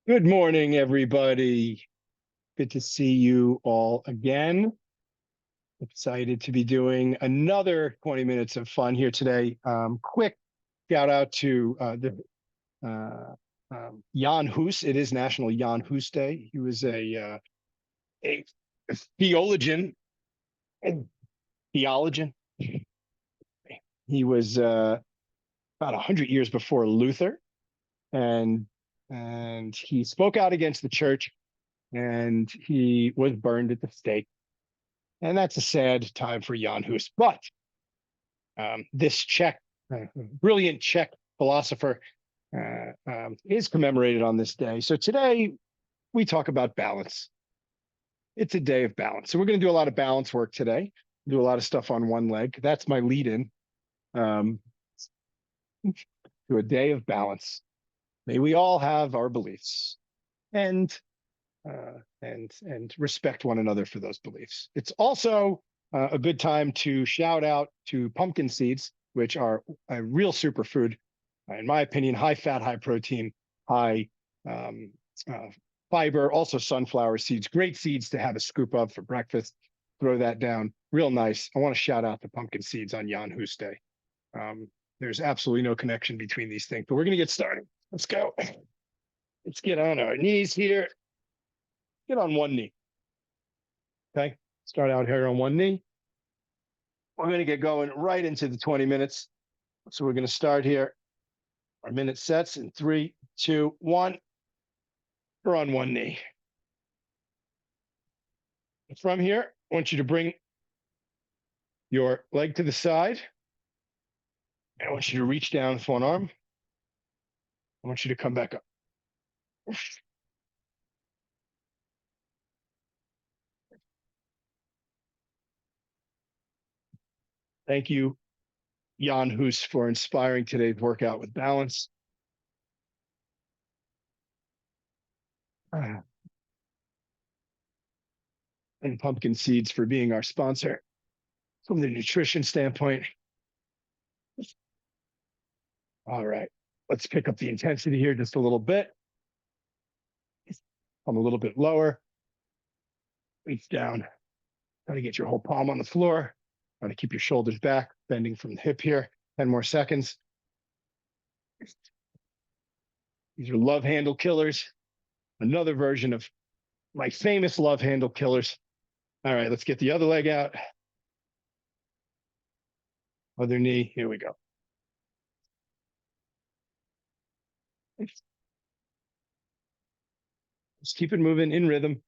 Good morning, everybody. Good to see you all again. Excited to be doing another 20 minutes of fun here today. Quick shout out to uh, Jan Hus. It is National Jan Hus Day. He was a theologian. Theologian. He was about 100 years before Luther, and he spoke out against the church, and he was burned at the stake. And that's a sad time for Jan Hus. But this brilliant Czech philosopher, is commemorated on this day. So today we talk about balance. It's a day of balance. So we're going to do a lot of balance work today, do a lot of stuff on one leg. That's my lead in um, to a day of balance. May we all have our beliefs and respect one another for those beliefs. It's also a good time to shout out to pumpkin seeds, which are a real superfood, in my opinion, high fat, high protein, high um, uh, fiber, also sunflower seeds, great seeds to have a scoop of for breakfast. Throw that down, real nice. I want to shout out the pumpkin seeds on Jan Hus Day. There's absolutely no connection between these things, but we're going to get started. Let's go. Let's get on our knees here. Get on one knee. Okay. Start out here on one knee. We're going to get going right into the 20 minutes. So we're going to start here. Our minute sets in 3, 2, 1. We're on one knee. From here, I want you to bring your leg to the side. And I want you to reach down with one arm. I want you to come back up. Thank you, Jan Hus, for inspiring today's workout with balance. And pumpkin seeds for being our sponsor from the nutrition standpoint. All right, let's pick up the intensity here just a little bit. Come a little bit lower. Reach down. Try to get your whole palm on the floor. Try to keep your shoulders back, bending from the hip here. 10 more seconds. These are love handle killers. Another version of my famous love handle killers. All right, let's get the other leg out. Other knee. Here we go. Just keep it moving in rhythm.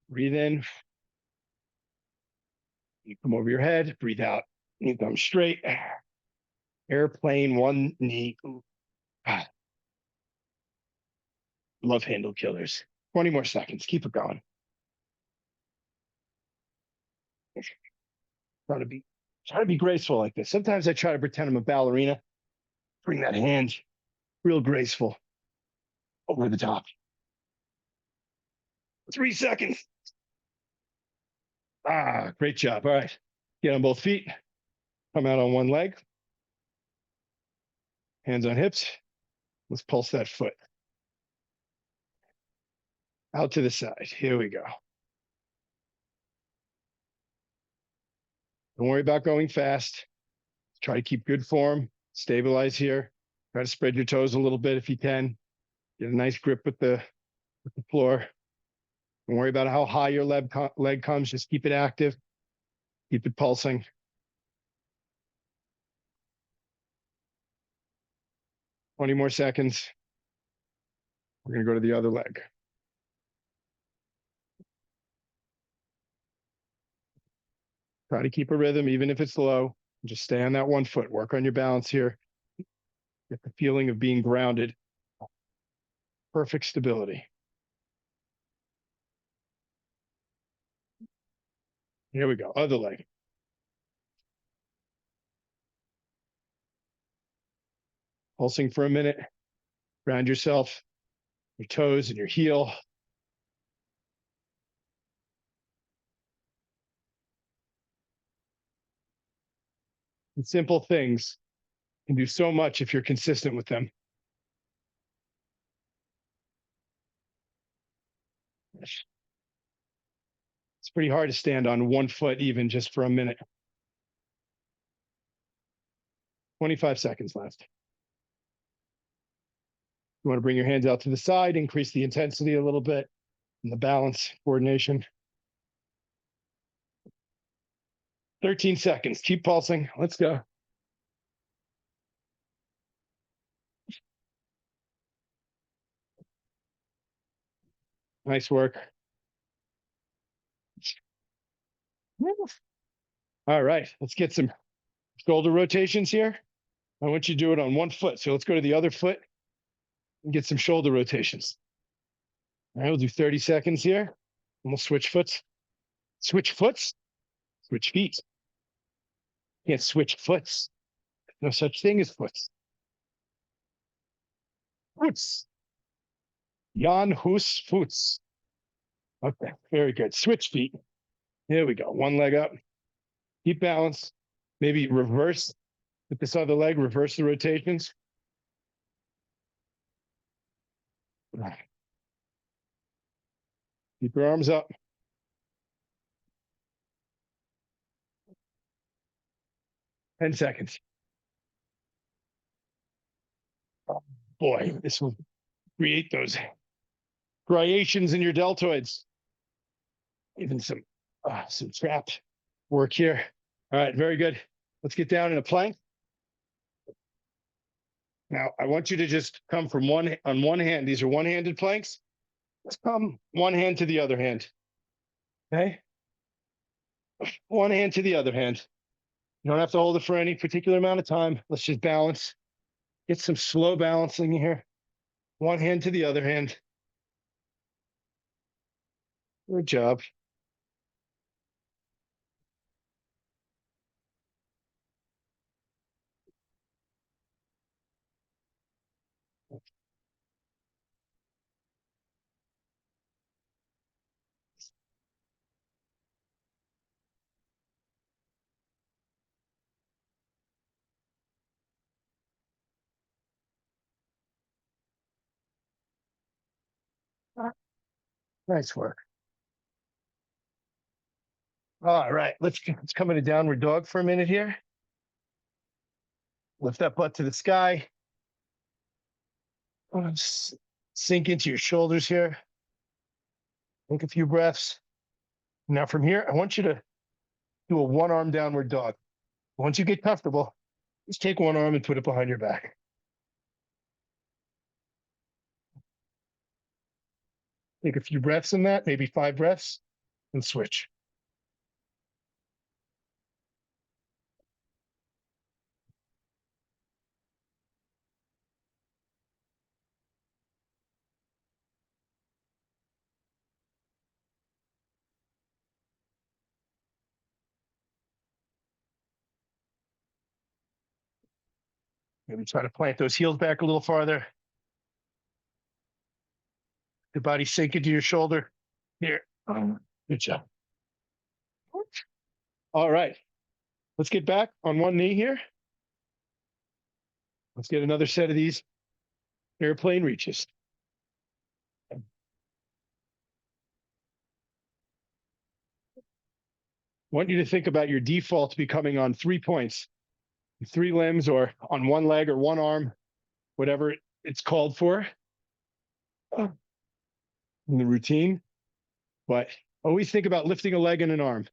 Breathe in. You come over your head. Breathe out. You come straight. Airplane, one knee. Love handle killers. 20 more seconds. Keep it going. Try to be graceful like this. Sometimes I try to pretend I'm a ballerina. Bring that hand real graceful over the top. 3 seconds. Great job. All right. Get on both feet. Come out on one leg. Hands on hips. Let's pulse that foot. Out to the side. Here we go. Don't worry about going fast. Try to keep good form. Stabilize here. Try to spread your toes a little bit if you can. Get a nice grip with the floor. Don't worry about how high your leg comes. Just keep it active. Keep it pulsing. 20 more seconds. We're going to go to the other leg. Try to keep a rhythm, even if it's low. Just stay on that one foot. Work on your balance here. Get the feeling of being grounded. Perfect stability. Here we go. Other leg. Pulsing for a minute. Ground yourself. your toes and your heel. And simple things can do so much if you're consistent with them. It's pretty hard to stand on one foot even just for a minute. 25 seconds left. You want to bring your hands out to the side, increase the intensity a little bit, and the balance, coordination. 13 seconds. Keep pulsing. Let's go. Nice work. All right, let's get some shoulder rotations here. I want you to do it on one foot. So let's go to the other foot and get some shoulder rotations. All right, we'll do 30 seconds here. And we'll switch foots. Switch foots? Switch feet. Can't switch foots. No such thing as foots. Foots. Jan Hus Foots. Okay, very good. Switch feet. Here we go. One leg up. Keep balance. Maybe reverse with this other leg, reverse the rotations. Keep your arms up. 10 seconds. Oh, boy, this will create those striations in your deltoids. Even some trap work here. All right, very good. Let's get down in a plank. Now, I want you to just come from one hand. These are one-handed planks. Let's come one hand to the other hand. Okay? One hand to the other hand. You don't have to hold it for any particular amount of time. Let's just balance. Get some slow balancing here. One hand to the other hand. Good job. Nice work. All right, let's come into downward dog for a minute here. Lift that butt to the sky. Sink into your shoulders here. Take a few breaths. Now from here, I want you to do a one-arm downward dog. Once you get comfortable, just take one arm and put it behind your back. Take a few breaths in that, maybe 5 breaths, and switch. Maybe try to plant those heels back a little farther. The body sink into your shoulder. Here. Good job. All right. Let's get back on one knee here. Let's get another set of these airplane reaches. I want you to think about your default becoming on 3 points, 3 limbs, or on one leg or one arm, whatever it's called for in the routine. But always think about lifting a leg and an arm.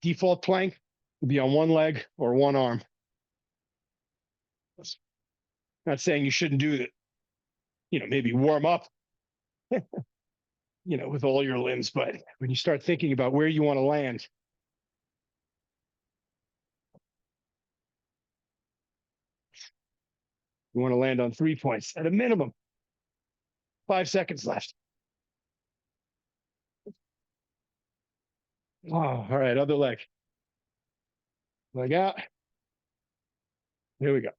Default plank will be on one leg or one arm. Not saying you shouldn't do it, maybe warm up, with all your limbs. But when you start thinking about where you want to land, you want to land on 3 points at a minimum. 5 seconds left. Oh, all right, other leg. Leg out. Here we go.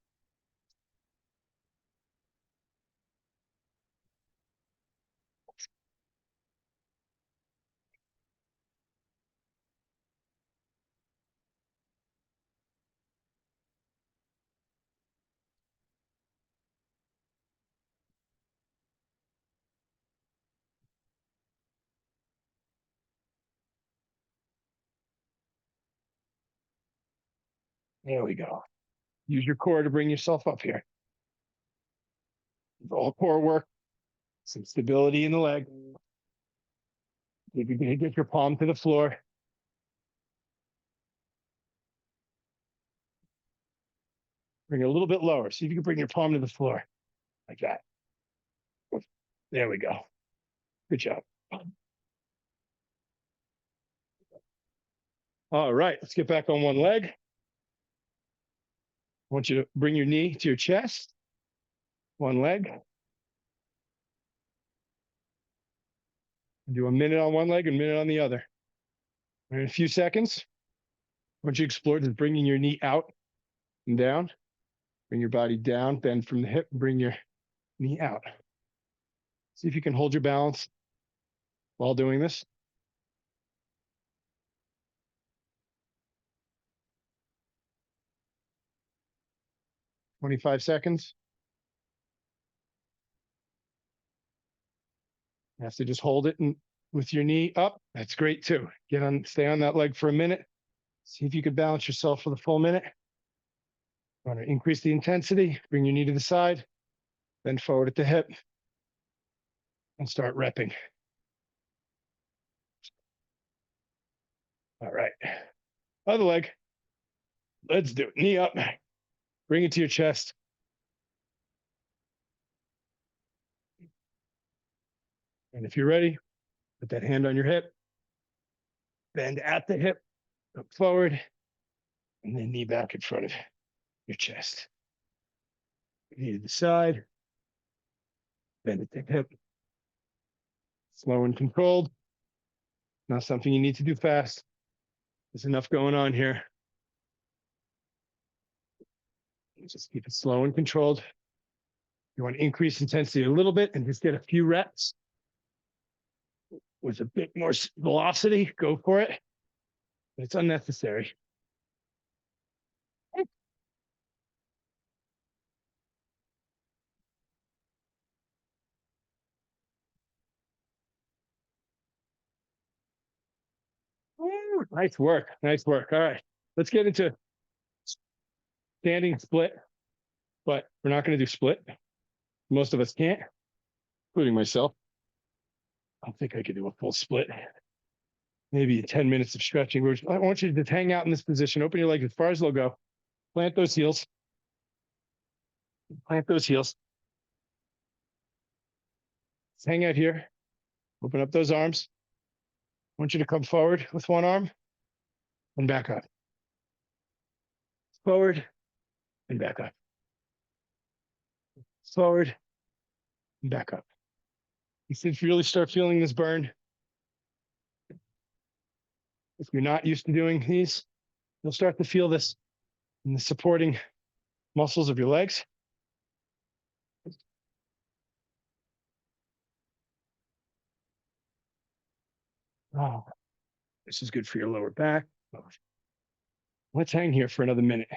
There we go. Use your core to bring yourself up here. All core work, some stability in the leg. If you can get your palm to the floor. Bring it a little bit lower. See if you can bring your palm to the floor like that. There we go. Good job. All right, let's get back on one leg. I want you to bring your knee to your chest. One leg. Do a minute on one leg, a minute on the other. In a few seconds, once you explore just bringing your knee out and down, bring your body down, bend from the hip, bring your knee out. See if you can hold your balance while doing this. 25 seconds. You have to just hold it and with your knee up. That's great too. Stay on that leg for a minute. See if you can balance yourself for the full minute. You want to increase the intensity, bring your knee to the side, bend forward at the hip, and start repping. All right. Other leg. Let's do it. Knee up. Bring it to your chest. And if you're ready, put that hand on your hip. Bend at the hip, look forward, and then knee back in front of your chest. Knee to the side. Bend at the hip. Slow and controlled. Not something you need to do fast. There's enough going on here. Just keep it slow and controlled. You want to increase intensity a little bit and just get a few reps with a bit more velocity. Go for it. But it's unnecessary. Ooh, nice work. Nice work. All right. Let's get into standing split, but we're not going to do split. Most of us can't, including myself. I don't think I could do a full split. Maybe 10 minutes of stretching. I want you to just hang out in this position. Open your legs as far as they'll go. Plant those heels. Plant those heels. Just hang out here. Open up those arms. I want you to come forward with one arm and back up. Forward and back up. Forward and back up. You should really start feeling this burn. If you're not used to doing these, you'll start to feel this in the supporting muscles of your legs. Oh, this is good for your lower back. Let's hang here for another minute.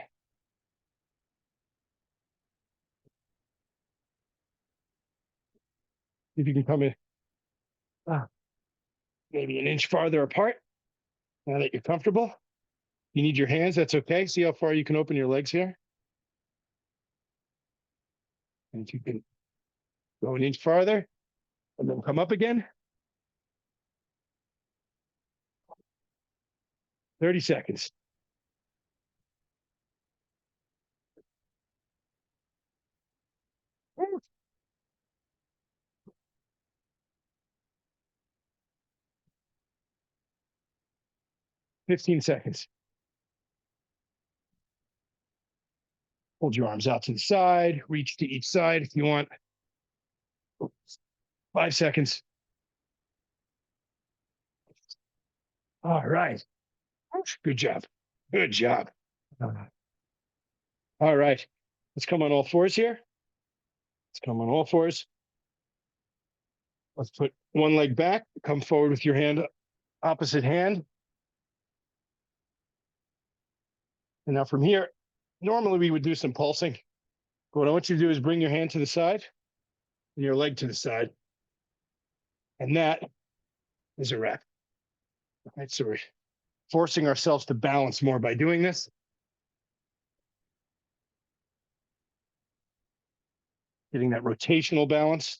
If you can come in maybe an inch farther apart now that you're comfortable. You need your hands, that's okay. See how far you can open your legs here. And if you can go an inch farther and then come up again. 30 seconds. Woo. 15 seconds. Hold your arms out to the side, reach to each side if you want. 5 seconds. All right. Good job. Good job. All right. Let's come on all fours here. Let's come on all fours. Let's put one leg back. Come forward with your hand, opposite hand. And now from here, normally we would do some pulsing. But what I want you to do is bring your hand to the side and your leg to the side. And that is a wrap. All right, so we're forcing ourselves to balance more by doing this. getting that rotational balance.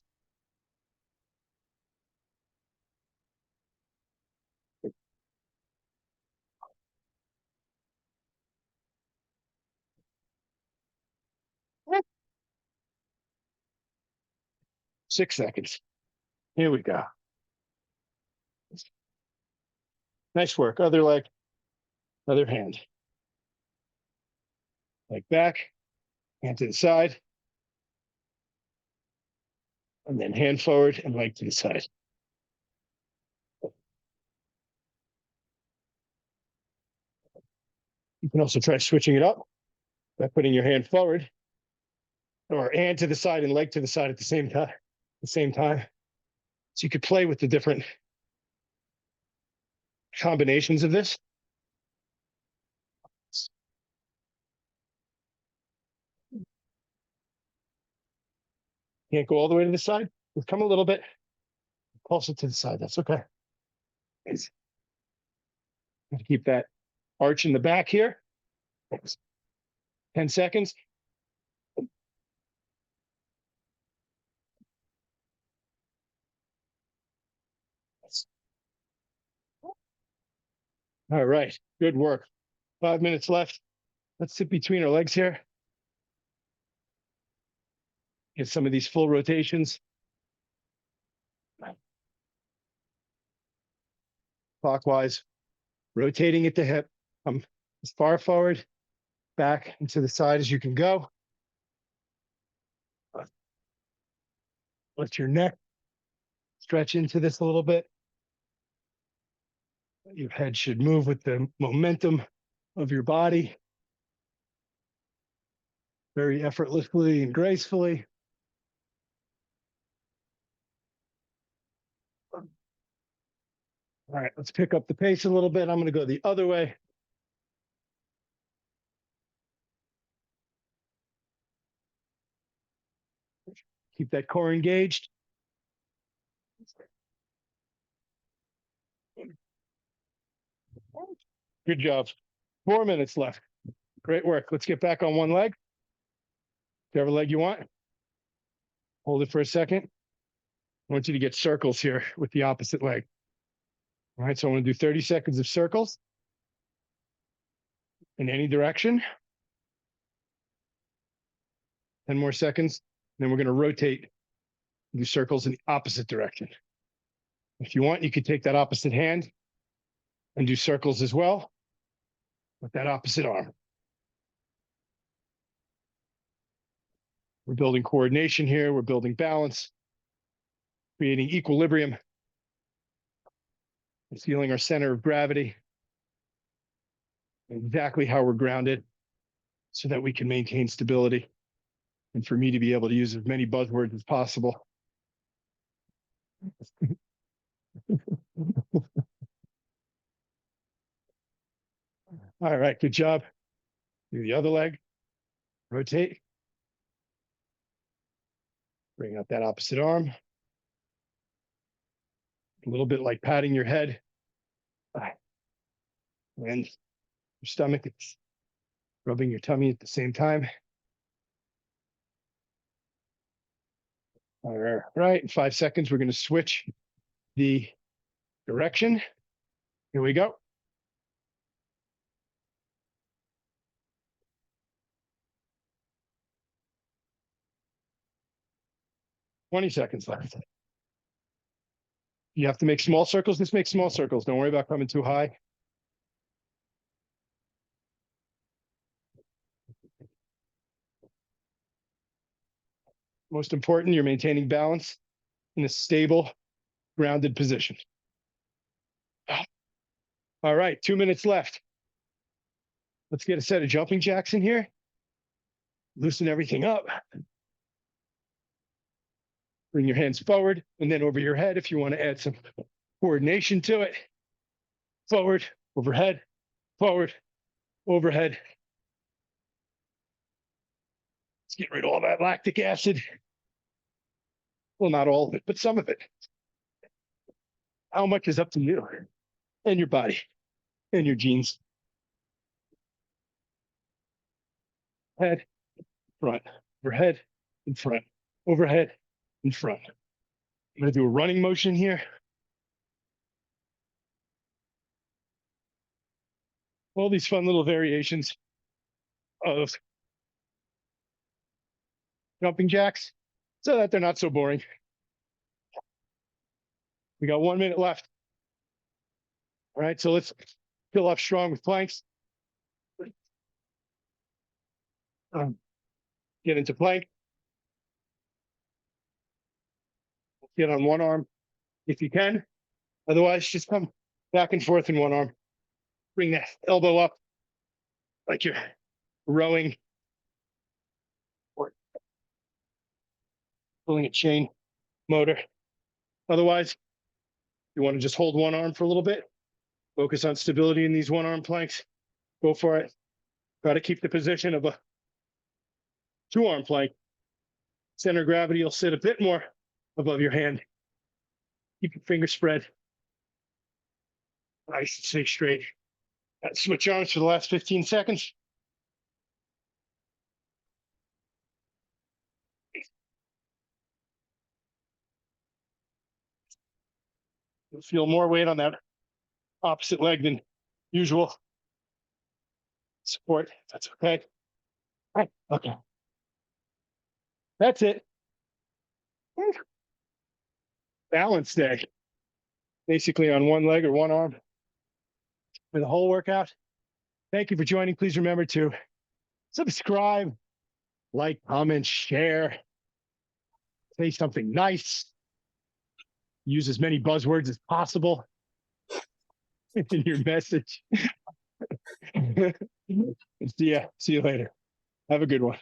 Six seconds. Here we go. Nice work. Other leg, other hand. Leg back, hand to the side. And then hand forward and leg to the side. You can also try switching it up by putting your hand forward or hand to the side and leg to the side at the same time. So you could play with the different combinations of this. Can't go all the way to the side. We've come a little bit closer to the side. That's okay. Keep that arch in the back here. 10 seconds. All right, good work. 5 minutes left. Let's sit between our legs here. Get some of these full rotations. Clockwise, rotating at the hip. Come as far forward, back, and to the side as you can go. Let your neck stretch into this a little bit. Your head should move with the momentum of your body. Very effortlessly and gracefully. All right, let's pick up the pace a little bit. I'm going to go the other way. Keep that core engaged. Good job. 4 minutes left. Great work. Let's get back on one leg. Whichever leg you want. Hold it for a second. I want you to get circles here with the opposite leg. All right, so I want to do 30 seconds of circles in any direction. 10 more seconds. Then we're going to rotate and do circles in the opposite direction. If you want, you could take that opposite hand and do circles as well with that opposite arm. We're building coordination here. We're building balance, creating equilibrium, and feeling our center of gravity, exactly how we're grounded so that we can maintain stability. And for me to be able to use as many buzzwords as possible. All right, good job. Do the other leg. Rotate. Bring out that opposite arm. A little bit like patting your head and your stomach. It's rubbing your tummy at the same time. All right, in 5 seconds, we're going to switch the direction. Here we go. Twenty seconds left. You have to make small circles. Just make small circles. Don't worry about coming too high. Most important, you're maintaining balance in a stable, grounded position. All right, 2 minutes left. Let's get a set of jumping jacks in here. Loosen everything up. Bring your hands forward and then over your head if you want to add some coordination to it. Forward, overhead, forward, overhead. Let's get rid of all that lactic acid. Well, not all of it, but some of it. How much is up to you and your body and your genes. Head, front, overhead, and front. overhead, in front. I'm going to do a running motion here. All these fun little variations of jumping jacks so that they're not so boring. We got 1 minute left. All right, so let's fill up strong with planks. Get into plank. Get on one arm if you can. Otherwise, just come back and forth in one arm. Bring that elbow up like you're rowing or pulling a chain motor. Otherwise, you want to just hold one arm for a little bit. Focus on stability in these one arm planks. Go for it. Try to keep the position of a two arm plank. Center of gravity will sit a bit more above your hand. Keep your fingers spread. Nice and stay straight. Switch arms for the last 15 seconds. You'll feel more weight on that opposite leg than usual. Support, that's okay. All right, okay. That's it. Balance day. Basically on one leg or one arm for the whole workout. Thank you for joining. Please remember to subscribe, like, comment, share, say something nice, use as many buzzwords as possible in your message. See you later. Have a good one.